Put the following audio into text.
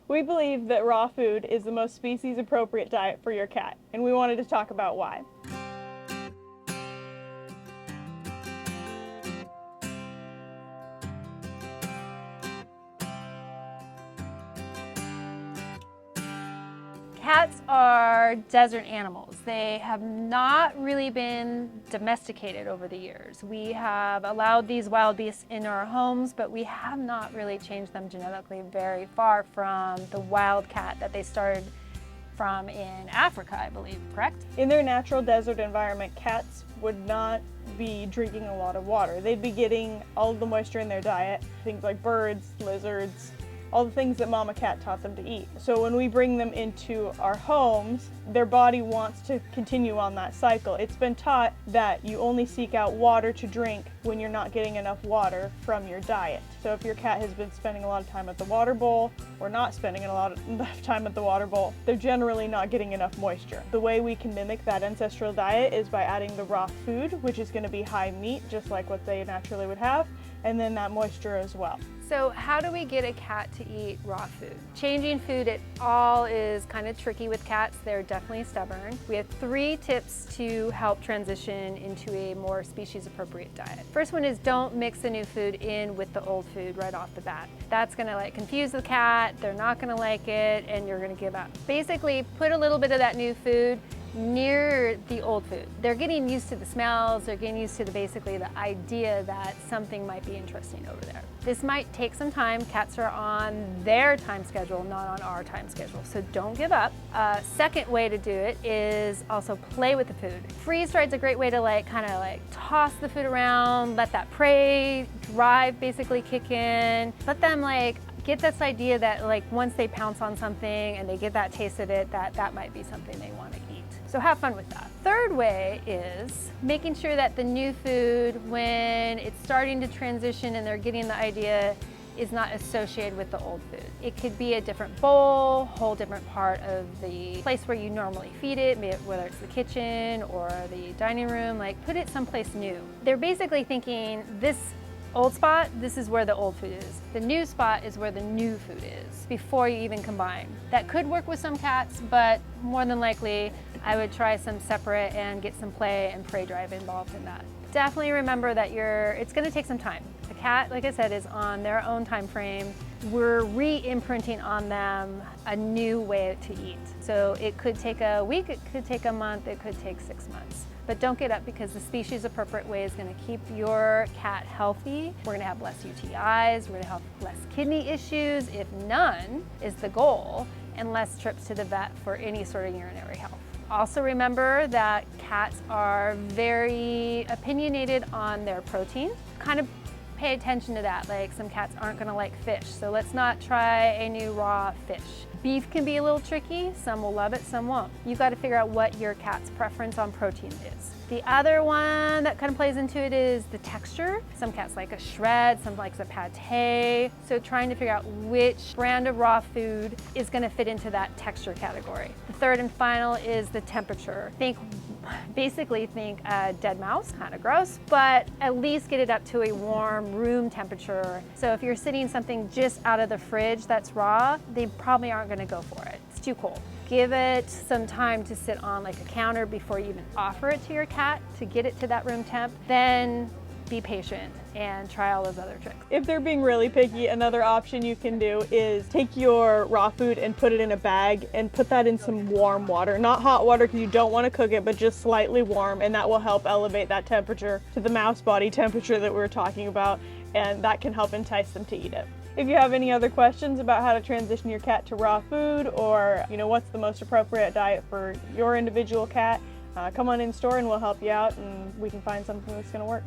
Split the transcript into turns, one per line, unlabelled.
We believe that raw food is the most species-appropriate diet for your cat, and we wanted to talk about why.
Cats are desert animals. They have not really been domesticated over the years. We have allowed these wild beasts in our homes, but we have not really changed them genetically very far from the wild cat that they started from in Africa, I believe, correct?
In their natural desert environment, cats would not be drinking a lot of water. They'd be getting all of the moisture in their diet, things like birds, lizards, all the things that mama cat taught them to eat. So when we bring them into our homes, their body wants to continue on that cycle. It's been taught that you only seek out water to drink when you're not getting enough water from your diet. So if your cat has been spending a lot of time at the water bowl or not spending a lot of time at the water bowl, they're generally not getting enough moisture. The way we can mimic that ancestral diet is by adding the raw food, which is going to be high meat, just like what they naturally would have, and then that moisture as well.
So how do we get a cat to eat raw food? Changing food at all is kind of tricky with cats. They're definitely stubborn. We have 3 tips to help transition into a more species-appropriate diet. First one is don't mix the new food in with the old food right off the bat. That's gonna confuse the cat, they're not gonna like it, and you're gonna give up. Basically, put a little bit of that new food near the old food. They're getting used to the smells, they're getting used to basically the idea that something might be interesting over there. This might take some time. Cats are on their time schedule, not on our time schedule, so don't give up. Second way to do it is also play with the food. Freeze dried's a great way to kind of toss the food around, let that prey drive basically kick in. Let them get this idea that once they pounce on something and they get that taste of it, that might be something they want to eat. So have fun with that. Third way is making sure that the new food, when it's starting to transition and they're getting the idea, is not associated with the old food. It could be a different bowl, whole different part of the place where you normally feed it, whether it's the kitchen or the dining room, put it someplace new. They're basically thinking this old spot, this is where the old food is. The new spot is where the new food is, before you even combine. That could work with some cats, but more than likely, I would try some separate and get some play and prey drive involved in that. Definitely remember that it's gonna take some time. The cat, like I said, is on their own time frame. We're re-imprinting on them a new way to eat. So it could take a week, it could take a month, it could take 6 months. But don't get up, because the species-appropriate way is going to keep your cat healthy. We're going to have less UTIs, we're going to have less kidney issues, if none is the goal, and less trips to the vet for any sort of urinary health. Also remember that cats are very opinionated on their protein. Kind of pay attention to that. Some cats aren't going to like fish, so let's not try a new raw fish. Beef can be a little tricky. Some will love it, some won't. You've got to figure out what your cat's preference on protein is. The other one that kind of plays into it is the texture. Some cats like a shred, some likes a pate. So trying to figure out which brand of raw food is going to fit into that texture category. The third and final is the temperature. Basically think a dead mouse, kind of gross, but at least get it up to a warm room temperature. So if you're sitting something just out of the fridge that's raw, they probably aren't going to go for it. It's too cold. Give it some time to sit on a counter before you even offer it to your cat to get it to that room temp. Then be patient and try all those other tricks.
If they're being really picky, another option you can do is take your raw food and put it in a bag and put that in some warm water. Not hot water, because you don't want to cook it, but just slightly warm, and that will help elevate that temperature to the mouse body temperature that we were talking about, and that can help entice them to eat it. If you have any other questions about how to transition your cat to raw food, or what's the most appropriate diet for your individual cat, come on in store and we'll help you out, and we can find something that's going to work.